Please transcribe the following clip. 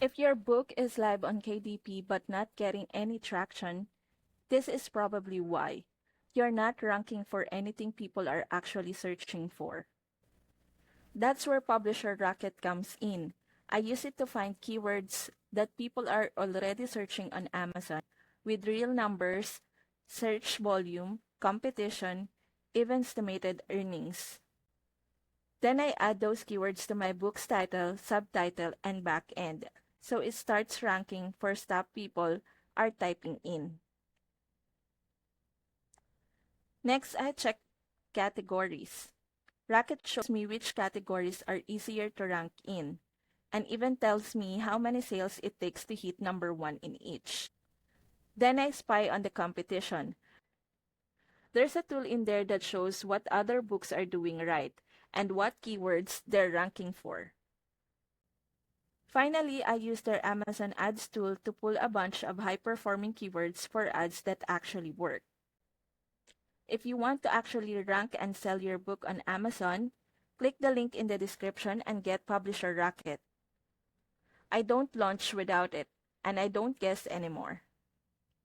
If your book is live on KDP but not getting any traction, this is probably why. You're not ranking for anything people are actually searching for. That's where Publisher Rocket comes in. I use it to find keywords that people are already searching on Amazon with real numbers, search volume, competition, even estimated earnings. Then I add those keywords to my book's title, subtitle, and back end, so it starts ranking for stuff people are typing in. Next, I check categories. Rocket shows me which categories are easier to rank in, and even tells me how many sales it takes to hit number 1 in each. Then I spy on the competition. There's a tool in there that shows what other books are doing right and what keywords they're ranking for. Finally, I use their Amazon Ads tool to pull a bunch of high-performing keywords for ads that actually work. If you want to actually rank and sell your book on Amazon, click the link in the description and get Publisher Rocket. I don't launch without it, and I don't guess anymore.